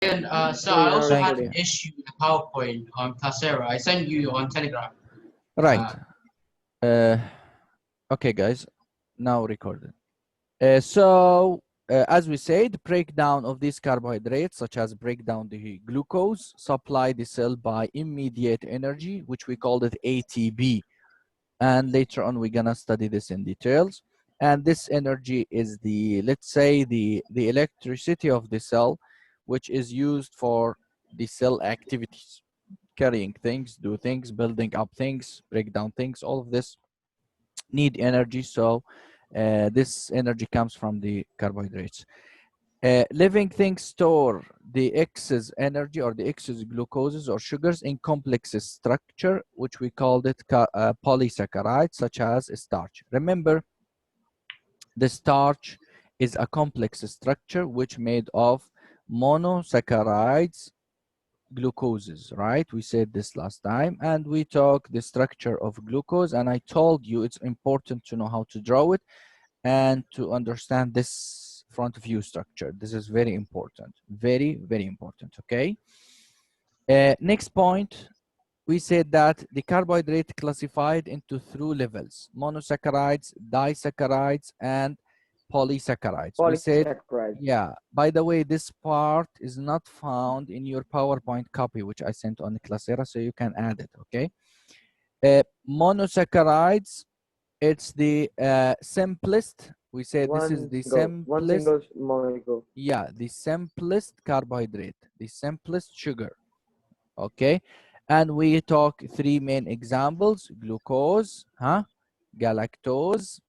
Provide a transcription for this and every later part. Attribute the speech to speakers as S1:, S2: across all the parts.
S1: And so
S2: So
S1: I
S2: we are
S1: also have
S3: Thank
S1: an
S3: you.
S2: recording.
S1: issue with the PowerPoint on Coursera. I sent you on Telegram.
S3: Right. Okay, guys. Now recorded. As we said, breakdown of these carbohydrates, such as breakdown the glucose, supply the cell by immediate energy, which we called it ATP. And later on, we're gonna study this in details. And this energy is the, let's say, the electricity of the cell, which is used for the cell activities, carrying things, do things, building up things, break down things. All of this need energy. So this energy comes from the carbohydrates. Living things store the excess energy or the excess glucoses or sugars in complex structure, which we called it polysaccharides, such as starch. Remember, the starch is a complex structure which made of monosaccharides, glucoses, right? We said this last time, and we talked the structure of glucose, and I told you it's important to know how to draw it and to understand this front view structure. This is very important, very, very important, okay? Next point, we said that the carbohydrate classified into three levels: monosaccharides, disaccharides, and polysaccharides. We said,
S2: Polysaccharides.
S3: yeah, by the way, this part is not found in your PowerPoint copy, which I sent on Classera, so you can add it, okay? Monosaccharides, it's the simplest. We said this is the
S2: One
S3: simplest,
S2: single molecule.
S3: yeah, the simplest carbohydrate, the simplest sugar, okay? And we talk three main examples: glucose, galactose,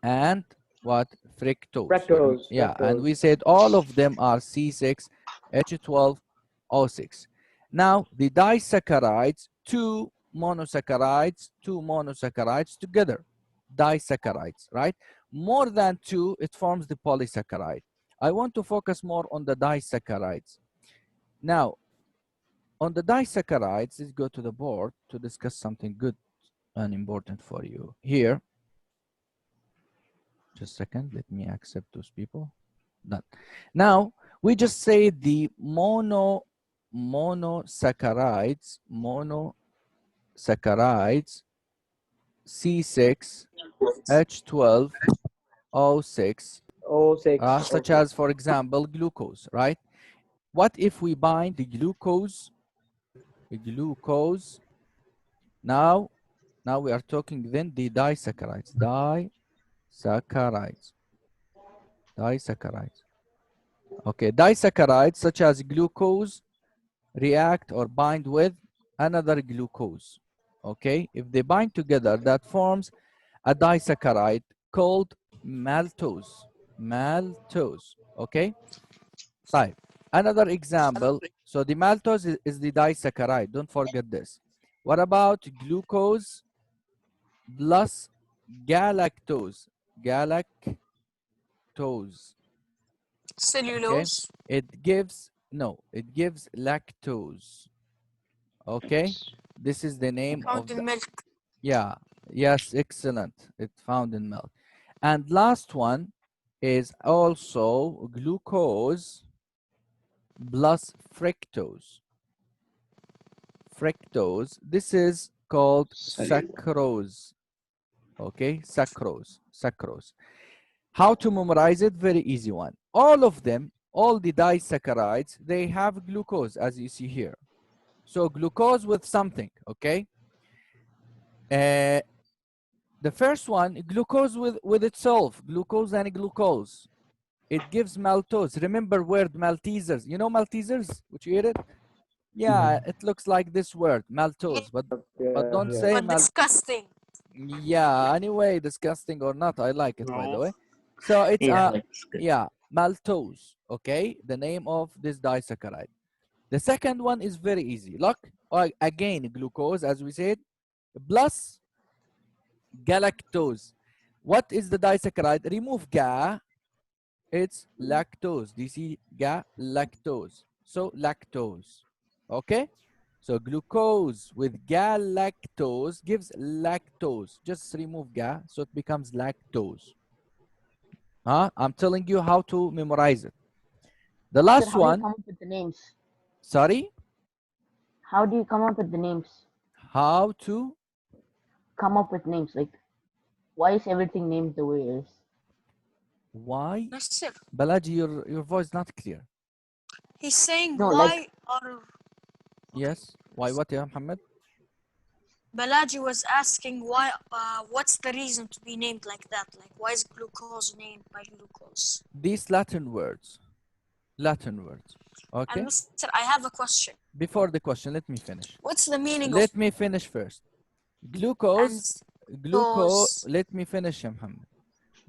S3: and what? Fructose.
S2: Fructose.
S3: Yeah, and we
S2: Fructose.
S3: said all of them are C6H12O6. Now, the disaccharides, two monosaccharides together, disaccharides, right? More than two, it forms the polysaccharide. I want to focus more on the disaccharides. Now, on the disaccharides, let's go to the board to discuss something good and important for you. Here, just a second, let me accept those people. Done. Now, we just say the monosaccharides, C6H12O6,
S2: O6.
S3: such
S2: O6.
S3: as, for example, glucose, right? What if we bind the glucose, now we are talking then the disaccharides, disaccharides. Okay, disaccharides such as glucose react or bind with another glucose. Okay, if they bind together, that forms a disaccharide called maltose. Okay, type. Another example. So the maltose is the disaccharide. Don't forget this. What about glucose plus galactose? Galactose. Okay,
S4: Cellulose.
S3: it gives lactose. Okay, this is the name
S4: Found
S3: of the,
S4: in milk.
S3: yeah, yes, excellent. It's found in milk. And last one is also glucose plus fructose. This is called sucrose. Okay, sucrose. How to memorize it? Very easy one. All of them, all the disaccharides, they have glucose, as you see here. So glucose with something, okay? The first one, glucose with itself, glucose and glucose. It gives maltose. Remember word Maltesers. You know Maltesers, which you eat it? Yeah, it looks like this word, maltose, but don't
S2: Yeah.
S3: say
S4: But disgusting.
S3: Yeah, anyway, disgusting or not, I like it, by the way. So it's yeah, maltose, okay? The name of this disaccharide. The second one is very easy. Look, again, glucose, as we said, plus galactose. What is the disaccharide? Remove ga, it's lactose. Do you see ga? Lactose. So lactose, okay? So glucose with galactose gives lactose. Just remove ga, so it becomes lactose. I'm telling you how to memorize it. The
S2: Sir,
S3: last
S2: how do you
S3: one,
S2: come up with the names?
S3: sorry,
S2: How do you come up with the names?
S3: how to,
S2: Come up with names. Like, why is everything named the way it is?
S3: why?
S4: Yes, sir.
S3: Balaji, your voice not clear.
S4: He's saying
S2: No,
S4: why
S2: like,
S4: are
S3: Yes, why what, ya Muhammad?
S4: Balaji was asking why what's the reason to be named like that? Like why is glucose named by glucose?
S3: These Latin words, okay?
S4: And Mr. I have a question.
S3: Before the question, let me finish.
S4: What's the meaning
S3: Let
S4: of
S3: me finish first.
S4: and
S3: Glucose,
S4: those?
S3: let me finish, ya Muhammad.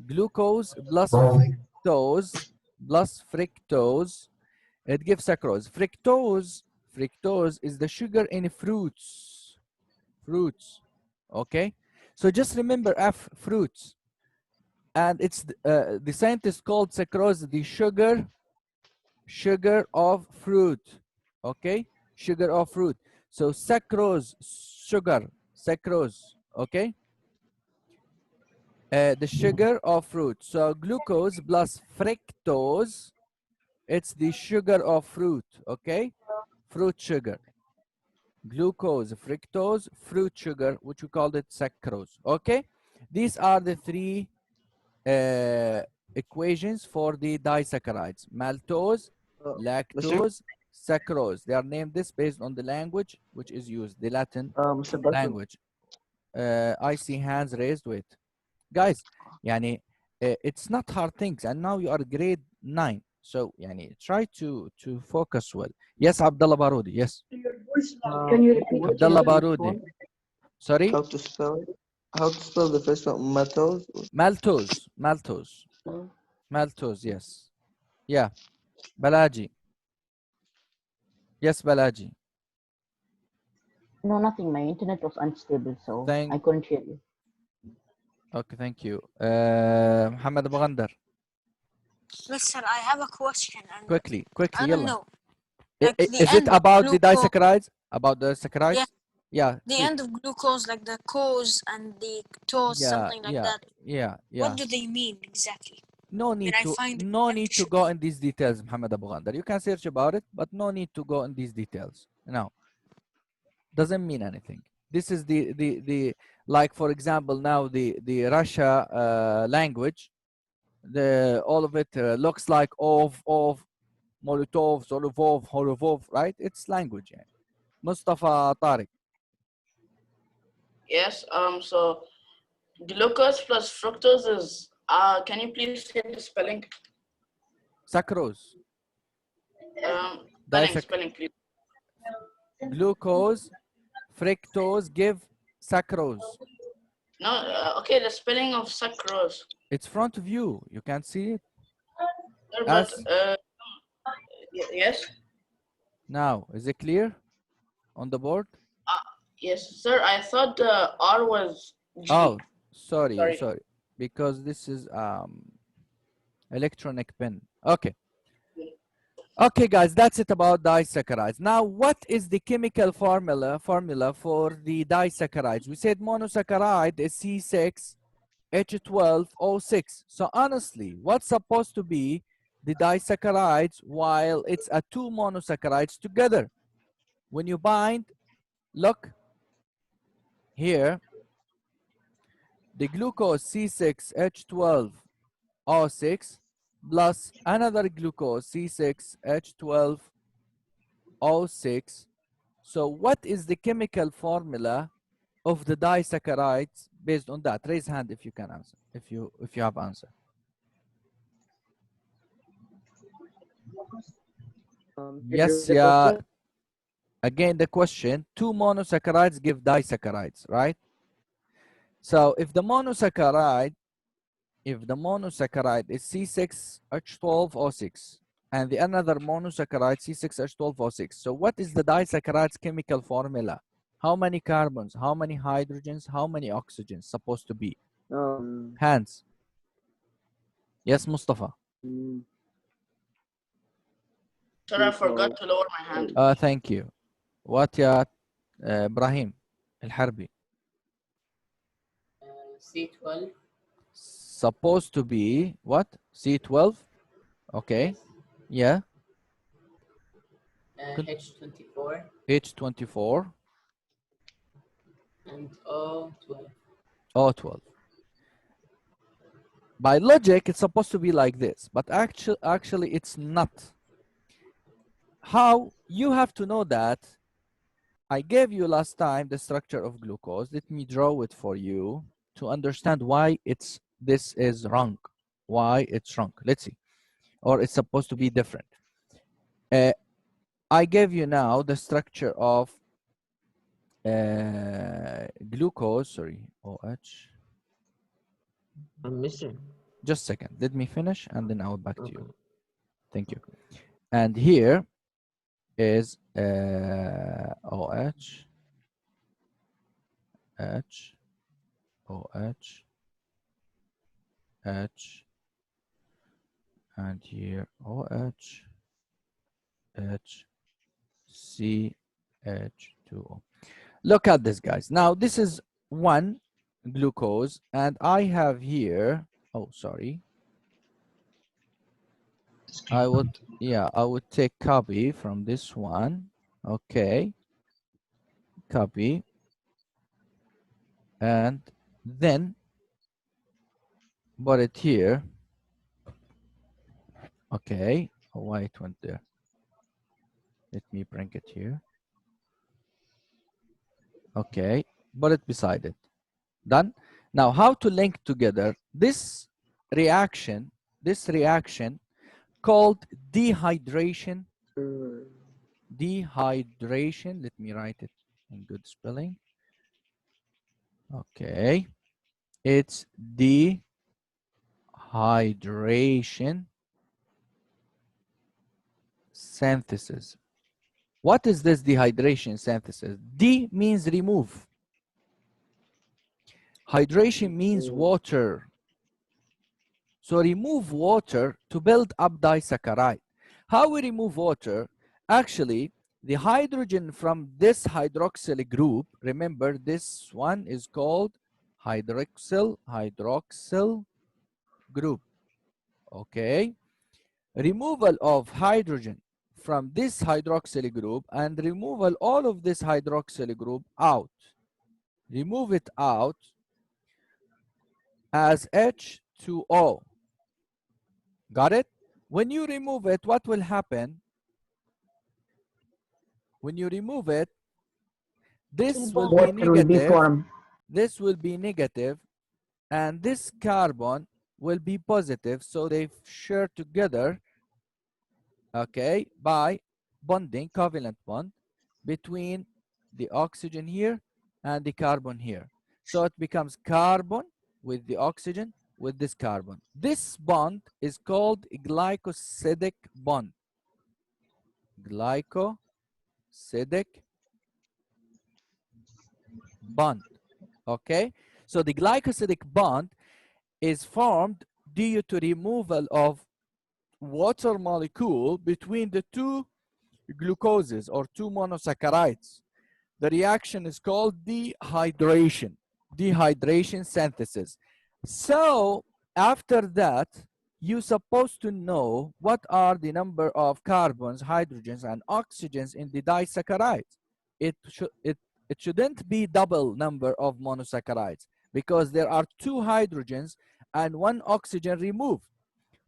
S3: Glucose plus fructose, it gives sucrose. Fructose is the sugar in fruits, okay? So just remember F, fruits. And it's the scientist called sucrose the sugar of fruit, okay? Sugar of fruit. So sucrose, sucrose, okay? The sugar of fruit. So glucose plus fructose, it's the sugar of fruit, okay? Fruit sugar. Glucose, fructose, fruit sugar, which we called it sucrose, okay? These are the three equations for the disaccharides: maltose,
S5: Mr.
S3: lactose, sucrose. They are named this based on the language which is used, the Latin
S5: Mr. Basim.
S3: language. I see hands raised. Wait, guys, يعني it's not hard things, and now you are grade 9, so يعني try to focus well. Yes, Abdullah Barudi. Yes,
S2: can you repeat
S5: What's
S3: Abdullah
S5: the first
S3: Barudi.
S5: one?
S3: Sorry,
S5: How to spell it? How to spell the first one? Maltose?
S3: maltose. Yes, yeah, Balaji. Yes, Balaji.
S2: No, nothing. My internet was unstable, so
S3: Thank.
S2: I couldn't hear you.
S3: Okay, thank you. Muhammad Abu Ghandar.
S4: Mr. I have a question and
S3: Quickly,
S4: I don't
S3: يلا.
S4: know. Like the
S3: Is it
S4: end of
S3: about the
S4: glucose,
S3: disaccharides? About the saccharides?
S4: Yeah.
S3: Yeah.
S4: the
S3: see-
S4: end of glucose, like the cause and the toes,
S3: yeah,
S4: something like that.
S3: yeah.
S4: What do they mean exactly?
S3: No need
S4: Did I
S3: to
S4: find it
S3: go in these details, Muhammad Abu Ghandar. You can search about it, but no need to go in these details. No, doesn't mean anything. This is the like, for example, now the Russia language, the all of it looks like of Molotov, Solovov, Horovov, right? It's language. يعني. Mustafa Tariq.
S6: Yes. So glucose plus fructose is. Can you please say the spelling?
S3: Sucrose.
S6: Spelling, please.
S3: Glucose, fructose give sucrose.
S6: No. Okay. The spelling of sucrose.
S3: It's front of you. You can see it.
S6: Sir, but yes.
S3: Now, is it clear on the board?
S6: Yes, sir. I thought the R was G.
S3: Oh, sorry.
S6: Sorry.
S3: Because this is electronic pen. Okay. Okay, guys, that's it about disaccharides. Now, what is the chemical formula for the disaccharides? We said monosaccharide is C6H12O6. So honestly, what's supposed to be the disaccharides while it's a two monosaccharides together? When you bind, look here, the glucose C6H12O6 plus another glucose C6H12O6. So what is the chemical formula of the disaccharides based on that? Raise hand if you can answer, if you have answer. Yes, yeah. Again, the question, two monosaccharides give disaccharides, right? So if the monosaccharide is C6H12O6 and the another monosaccharide C6H12O6, so what is the disaccharide's chemical formula? How many carbons, how many hydrogens, how many oxygens supposed to be? Hands. Yes, Mustafa.
S6: Sir, I forgot to lower my hand.
S3: Thank you. What, ya Ibrahim Al-Harbi?
S1: C12.
S3: Supposed to be what? C12? Okay. Yeah.
S1: H24
S3: H24,
S1: and O12.
S3: O12. By logic, it's supposed to be like this, but actually it's not. How? You have to know that I gave you last time the structure of glucose. Let me draw it for you to understand why this is wrong. Why it's wrong. Let's see. Or it's supposed to be different. I gave you now the structure of glucose, sorry, OH.
S7: I'm missing.
S3: Just a second. Let me finish and then I'll back to
S7: Okay.
S3: you. Thank you. And here is OH, H, OH, H, and here OH, H, C, H2O. Look at this, guys. Now this is one glucose, and I have here, oh, sorry. I would take copy from this one. Okay. Copy. And then put it here. Okay. Oh, why it went there? Let me bring it here. Okay. Put it beside it. Done. Now, how to link together this reaction called dehydration. Dehydration. Let me write it in good spelling. Okay. It's dehydration synthesis. What is this dehydration synthesis? D means remove. Hydration means water. So remove water to build up disaccharide. How we remove water? Actually, the hydrogen from this hydroxyl group, remember this one is called hydroxyl group. Okay. Removal of hydrogen from this hydroxyl group and removal all of this hydroxyl group out. Remove it out as H2O. Got it? When you remove it, what will happen? When you remove it, this will be negative. This will be negative, and this carbon will be positive. So they share together, okay, by bonding, covalent bond between the oxygen here and the carbon here. So it becomes carbon with the oxygen with this carbon. This bond is called glycosidic bond. Glycosidic bond. Okay, so the glycosidic bond is formed due to removal of water molecule between the two glucoses or two monosaccharides. The reaction is called dehydration synthesis. So after that, you're supposed to know what are the number of carbons, hydrogens, and oxygens in the disaccharides. It shouldn't be double number of monosaccharides because there are two hydrogens and one oxygen removed.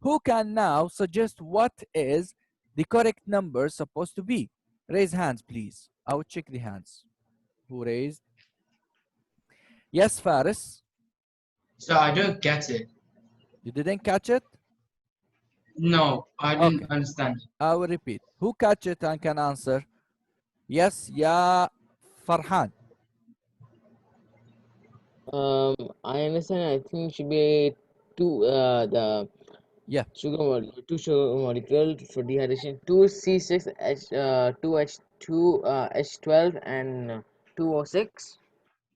S3: Who can now suggest what is the correct number supposed to be? Raise hands, please. I will check the hands. Who raised? Yes, Faris.
S1: So I don't get it.
S3: You didn't catch it?
S1: No, I didn't
S3: Okay.
S1: understand.
S3: I will repeat. Who catch it and can answer? Yes, yeah, Farhan.
S7: I understand. I think it should be two. The
S3: Yeah.
S7: two sugar molecule for dehydration. Two C6H, two H2 H12 and 2O6.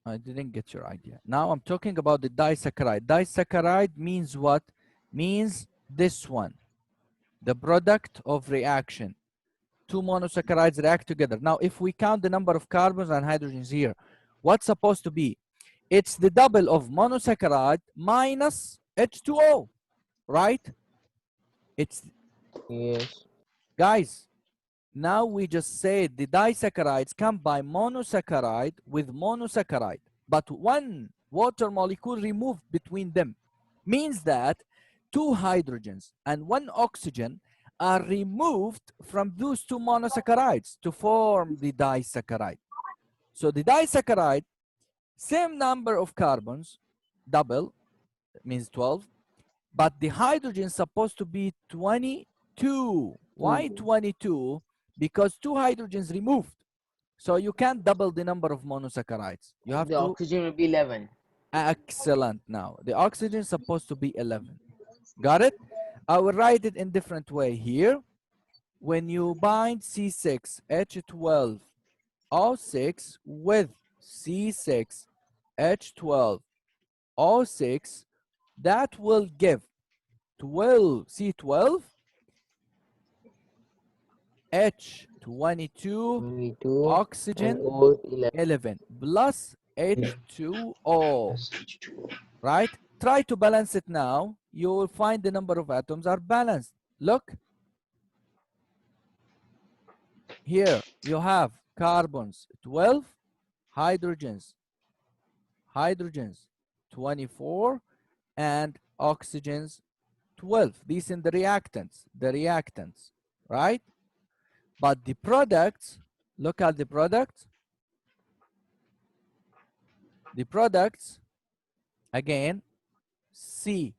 S3: I didn't get your idea. Now I'm talking about the disaccharide. Disaccharide means what? Means this one. The product of reaction. Two monosaccharides react together. Now, if we count the number of carbons and hydrogens here, what's supposed to be? It's the double of monosaccharide minus H2O, right? It's,
S7: Yes.
S3: guys, Now we just said the disaccharides come by monosaccharide with monosaccharide, but one water molecule removed between them. Means that 2 hydrogens and 1 oxygen are removed from those 2 monosaccharides to form the disaccharide. So the disaccharide, same number of carbons, double, means 12, but the hydrogen is supposed to be 22. Why 22? Because 2 hydrogens removed. So you can't double the number of monosaccharides. You have
S7: The
S3: to.
S7: oxygen will be 11.
S3: Excellent. Now, the oxygen is supposed to be 11. Got it? I will write it in different way here. When you bind C6H12O6 with C6H12O6, that will give 12 C12 H22
S7: 22
S3: oxygen
S7: and O 11.
S3: 11 plus H2O, right? Try to balance it now. You will find the number of atoms are balanced. Look. Here you have carbons 12, hydrogens 24, and oxygens 12. These in the reactants, right? But the products, look at the products. The products, again, C12,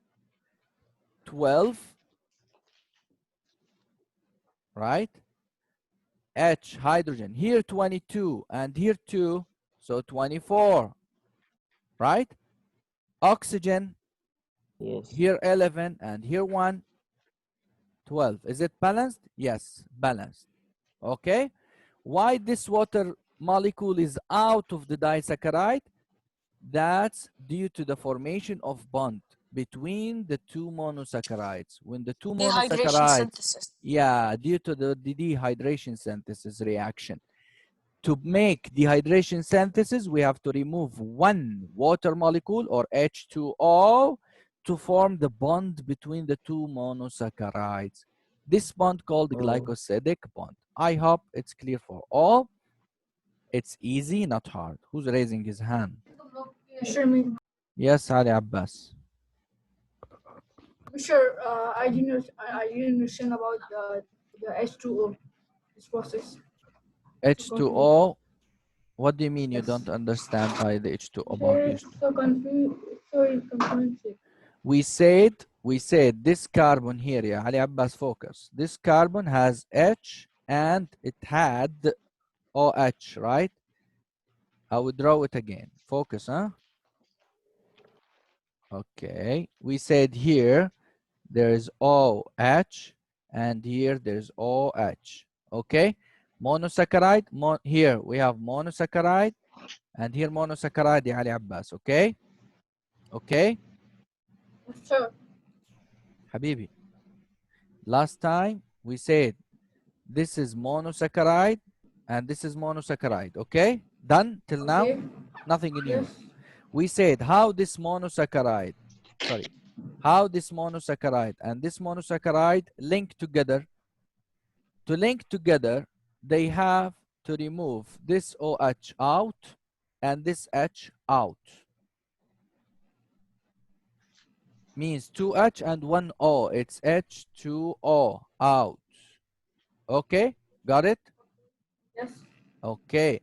S3: right? H hydrogen, here 22 and here 2, so 24, right? Oxygen,
S7: Yes.
S3: here 11 and here 1, 12. Is it balanced? Yes, balanced. Okay. Why this water molecule is out of the disaccharide? That's due to the formation of bond between the 2 monosaccharides. When the 2
S4: Dehydration
S3: monosaccharides,
S4: synthesis.
S3: yeah, due to the dehydration synthesis reaction. To make dehydration synthesis, we have to remove 1 water molecule or H2O to form the bond between the 2 monosaccharides. This bond called glycosidic bond. I hope it's clear for all. It's easy, not hard. Who's raising his hand?
S8: Sure,
S3: Yes, Ali Abbas.
S8: sure. I didn't understand about the H2O, this process.
S3: H2O, what do you mean you
S8: Yes.
S3: don't understand by the H2O bond?
S8: It's so confused. So confusing.
S3: We said this carbon here, yeah, Ali Abbas, focus. This carbon has H and it had OH, right? I will draw it again. Focus, huh? Okay. We said here there's OH and here there's OH. Okay. Monosaccharide, here we have monosaccharide and here monosaccharide, ya Ali Abbas. Okay. Okay.
S8: Sure.
S3: Habibi. Last time we said this is monosaccharide and this is monosaccharide. Okay. Done till now?
S8: Okay.
S3: Nothing new.
S8: Yes.
S3: We said how this monosaccharide and this monosaccharide link together. To link together, they have to remove this OH out and this H out. Means 2H and 1 O. It's H2O out. Okay, got it?
S8: Yes.
S3: Okay.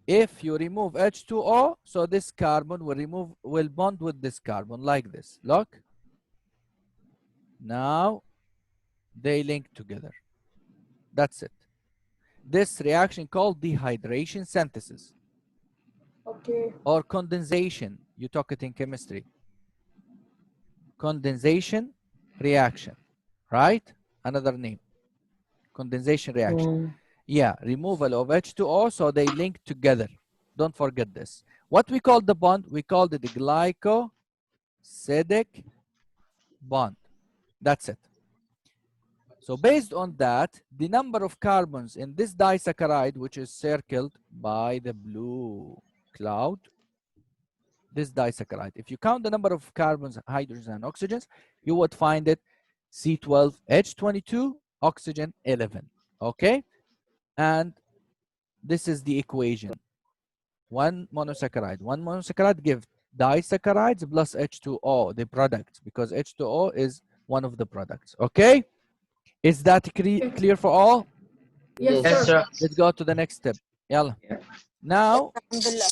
S3: If you remove H2O, so this carbon will bond with this carbon like this. Look. Now they link together. That's it. This reaction called dehydration synthesis.
S8: Okay.
S3: Or condensation. You talk it in chemistry. Condensation reaction. Right? Another name. Condensation reaction. Yeah, removal of H2O, so they link together. Don't forget this. What we call the bond? We called it the glycosidic bond. That's it. So based on that, the number of carbons in this disaccharide, which is circled by the blue cloud, this disaccharide, if you count the number of carbons, hydrogens, and oxygens, you would find it C12H22, oxygen 11. Okay? And this is the equation. One monosaccharide gives disaccharides plus H2O, the product, because H2O is one of the products. Okay? Is that clear for all?
S8: Yes,
S1: Yes,
S8: sir.
S1: sir.
S3: Let's go to the next step. Yalla. Now,
S4: Alhamdulillah.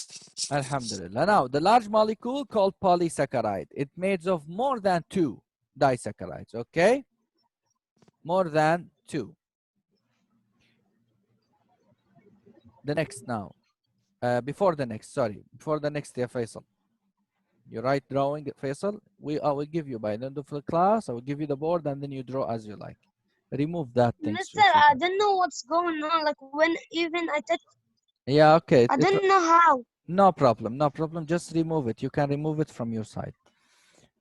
S3: alhamdulillah. Now, the large molecule called polysaccharide. It's made of more than 2 disaccharides. Okay? More than 2. The next now. Before the next, yeah, Faisal. You write drawing, Faisal. I will give you by the end of the class. I will give you the board and then you draw as you like. Remove that thing.
S9: Mister, I don't know what's going on. Like when even I touch,
S3: Yeah, okay.
S9: I don't know how.
S3: No problem, no problem. Just remove it. You can remove it from your side.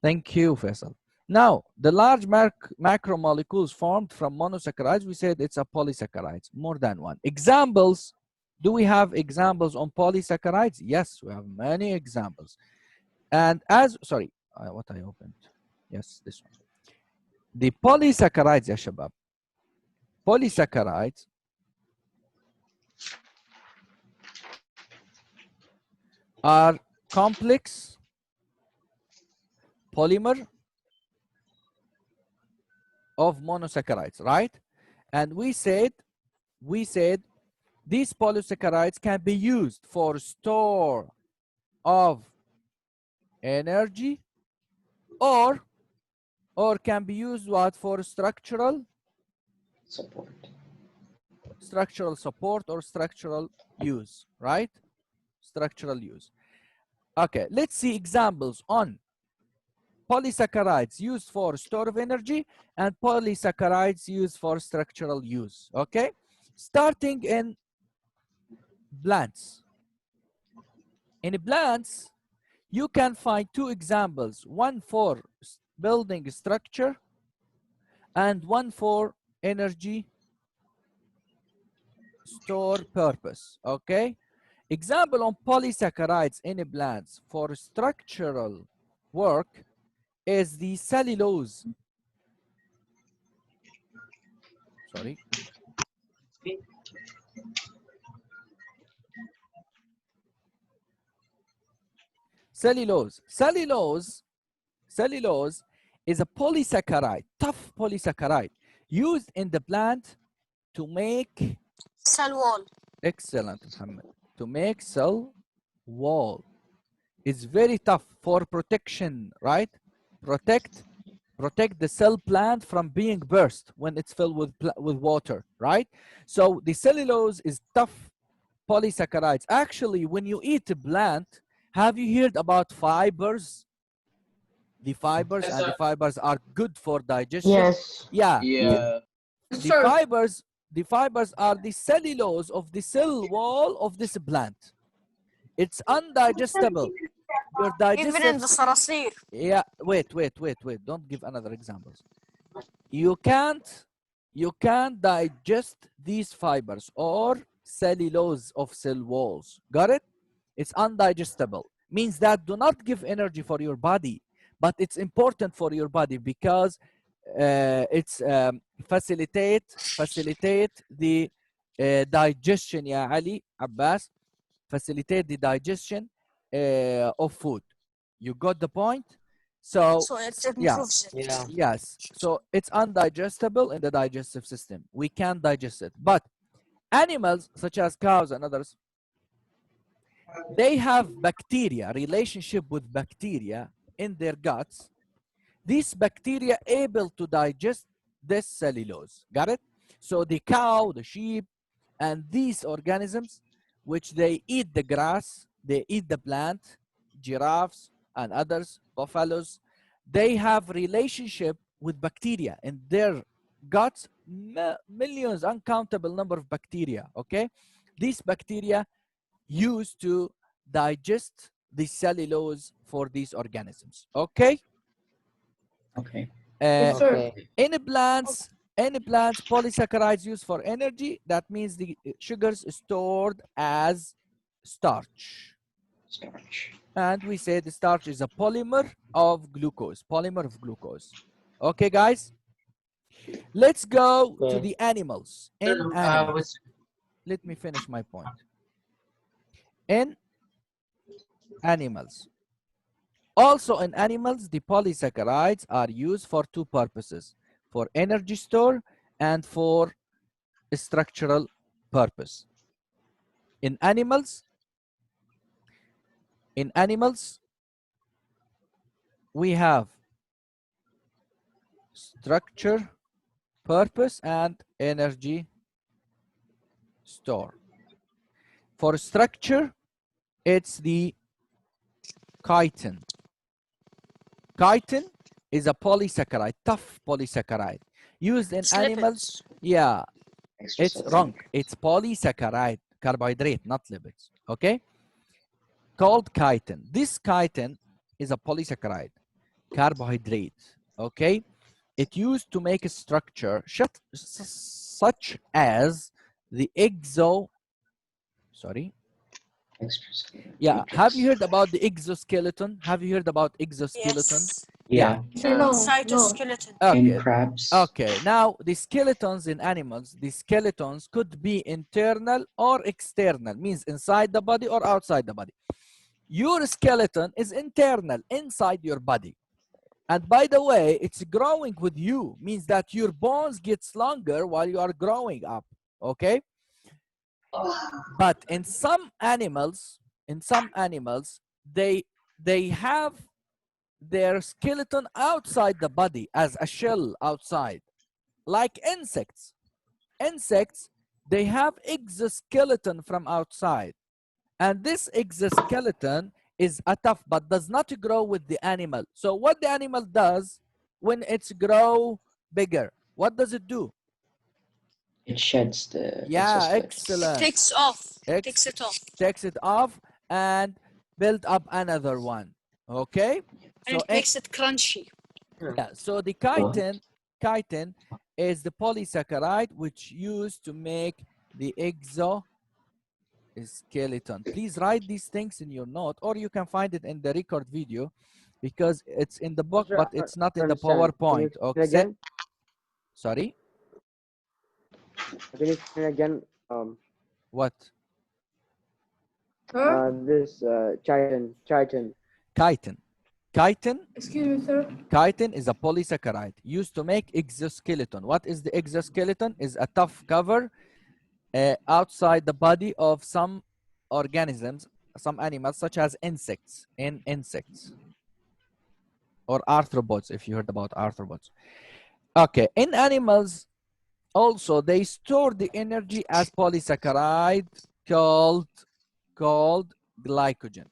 S3: Thank you, Faisal. Now, the large macromolecules formed from monosaccharides, we said it's a polysaccharides, more than one. Examples, do we have examples on polysaccharides? Yes, we have many examples. And what I opened. Yes, this one. The polysaccharides, ya shabab. Polysaccharides are complex polymer of monosaccharides, right? And we said these polysaccharides can be used for store of energy or can be used what for structural support or structural use, right? Structural use. Okay, let's see examples on polysaccharides used for store of energy and polysaccharides used for structural use. Okay, starting in plants. In plants, you can find 2 examples, one for building structure and one for energy store purpose. Okay, example on polysaccharides in plants for structural work is the cellulose. Sorry. Cellulose. Cellulose is a polysaccharide, tough polysaccharide, used in the plant to make
S4: Cell wall.
S3: excellent, Muhammad. To make cell wall. It's very tough for protection, right? Protect the cell plant from being burst when it's filled with water, right? So the cellulose is tough polysaccharides. Actually, when you eat a plant, have you heard about fibers? The fibers
S1: Yes,
S3: and the
S1: sir.
S3: fibers are good for digestion.
S2: Yes.
S3: Yeah.
S1: Yeah.
S8: Yes,
S3: The
S8: sir.
S3: fibers are the cellulose of the cell wall of this plant. It's undigestible. Your
S4: Even in
S3: digestive.
S4: the sarasir.
S3: Yeah. Wait. Don't give another examples. You can't digest these fibers or cellulose of cell walls. Got it? It's undigestible. Means that do not give energy for your body, but it's important for your body because it's facilitate the digestion, ya Ali Abbas, facilitate the digestion of food. You got the point? So
S4: It
S3: yeah.
S4: improves it.
S7: Yeah.
S3: Yes, so it's undigestible in the digestive system. We can't digest it. But animals such as cows and others, they have bacteria, relationship with bacteria in their guts. These bacteria able to digest this cellulose. Got it? So the cow, the sheep, and these organisms, which they eat the grass, they eat the plant, giraffes and others, buffaloes, they have relationship with bacteria in their guts, millions, uncountable number of bacteria, okay? These bacteria used to digest the cellulose for these organisms, okay?
S1: Okay.
S8: Yes, sir.
S7: Okay.
S3: Any plants, polysaccharides used for energy, that means the sugars stored as starch. And we say the starch is a polymer of glucose. Okay, guys? Let's go to
S7: Okay.
S3: the animals.
S1: Sir,
S3: let me finish my point. In animals, also in animals, the polysaccharides are used for two purposes: for energy store and for structural purpose. In animals, we have structure, purpose, and energy store. For structure, it's the chitin. Chitin is a polysaccharide, tough polysaccharide, used in
S4: It's
S3: animals.
S4: lipids.
S3: Yeah, it's wrong. It's polysaccharide, carbohydrate, not lipids. Okay? Called chitin. This chitin is a polysaccharide, carbohydrate. Okay? It used to make a structure such as the yeah, have you heard about the exoskeleton? Have you heard about exoskeleton?
S4: Yes.
S3: Yeah.
S8: No,
S4: Cytoskeleton.
S3: Okay. Okay. Now the skeletons in animals, the skeletons could be internal or external, means inside the body or outside the body. Your skeleton is internal, inside your body. And by the way, it's growing with you, means that your bones gets longer while you are growing up. Okay? But in some animals, they have their skeleton outside the body as a shell outside, like insects. Insects, they have exoskeleton from outside, and this exoskeleton is a tough but does not grow with the animal. So what the animal does when it's grow bigger, what does it do?
S10: It sheds the
S3: Yeah,
S10: exoskeleton.
S3: excellent.
S4: Takes off. Takes it off.
S3: Takes it off and build up another one. Okay?
S4: And
S3: So
S4: it makes it crunchy.
S3: yeah, so the chitin is the polysaccharide which used to make the exoskeleton. Please write these things in your note, or you can find it in the record video because it's in the book, but it's not in the PowerPoint. Okay.
S11: Again?
S3: Sorry?
S11: Can you explain again?
S3: What?
S11: This chitin.
S3: Chitin.
S8: Excuse me, sir.
S3: Chitin is a polysaccharide used to make exoskeleton. What is the exoskeleton? Is a tough cover outside the body of some organisms, some animals, such as insects, or arthropods, if you heard about arthropods. Okay, in animals, also, they store the energy as polysaccharide called glycogen.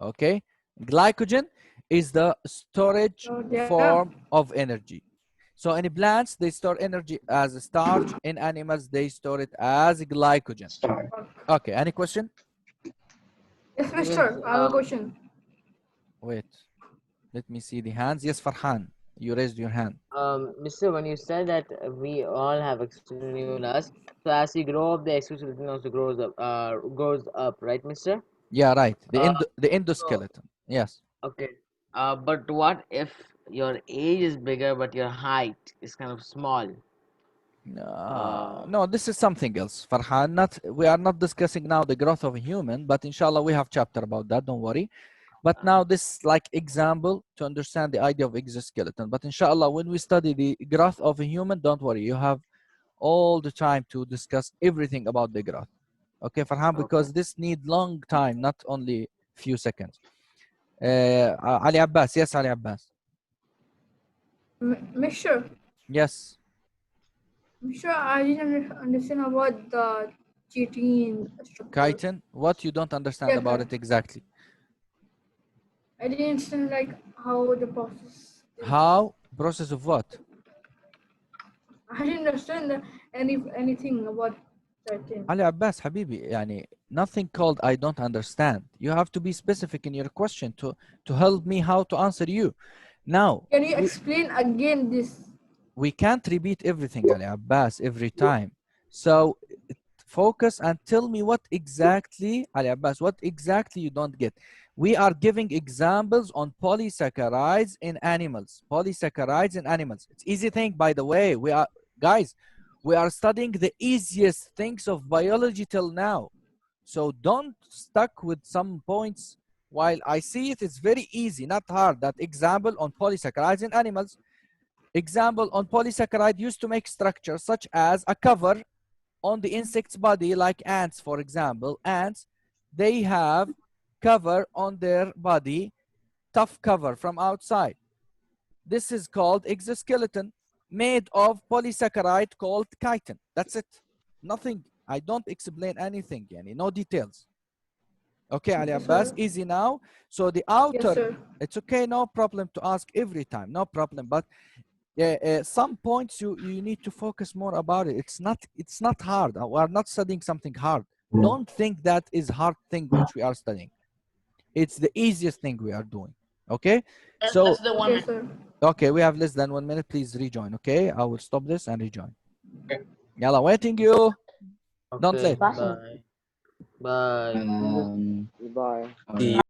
S3: Okay, glycogen is the storage form of energy. So in plants, they store energy as starch. In animals, they store it as glycogen. Okay, any question?
S8: Yes, mister. I have a question.
S3: Wait, let me see the hands. Yes, Farhan, you raised your hand.
S7: Mister, when you said that we all have exoskeleton in us, so as we grow up, the exoskeleton also grows up, right, Mister?
S3: Yeah, right. The endoskeleton. Yes.
S7: Okay. But what if your age is bigger, but your height is kind of small?
S3: No, this is something else, Farhan. We are not discussing now the growth of a human, but inshallah we have chapter about that. Don't worry. But now this is like example to understand the idea of exoskeleton. But inshallah, when we study the growth of a human, don't worry, you have all the time to discuss everything about the growth. Okay, Farhan, because this need long time, not only few seconds. Ali Abbas, yes, Ali Abbas.
S8: Mister.
S3: Yes.
S8: Mister, I didn't understand about the chitin structure.
S3: Chitin, what you don't understand
S8: Yes,
S3: about
S8: sir.
S3: it exactly?
S8: I didn't understand like how the process.
S3: How? Process of what?
S8: I didn't understand anything about chitin.
S3: Ali Abbas, Habibi, yani, nothing called I don't understand. You have to be specific in your question to help me how to answer you. Now,
S8: Can you explain again this?
S3: we can't repeat everything, Ali Abbas, every time. So focus and tell me what exactly, Ali Abbas, what exactly you don't get. We are giving examples on polysaccharides in animals. Polysaccharides in animals. It's easy thing, by the way. Guys, we are studying the easiest things of biology till now. So don't stuck with some points. While I see it is very easy, not hard. That example on polysaccharides in animals. Example on polysaccharide used to make structures such as a cover on the insect's body, like ants, for example. Ants, they have cover on their body, tough cover from outside. This is called exoskeleton, made of polysaccharide called chitin. That's it. Nothing. I don't explain anything, yani, no details. Okay, Ali Abbas, easy now. So the outer, it's okay, no problem to ask every time, no problem. But some points you need to focus more about it. It's not hard. We are not studying something hard. Don't think that is hard thing which we are studying. It's the easiest thing we are doing. Okay, so
S6: That's the 1 minute.
S3: okay, we have less than 1 minute. Please rejoin. Okay, I will stop this and rejoin. Yalla, waiting you. Don't
S7: Okay,
S3: let.
S7: bye. Bye.
S11: Bye.
S10: See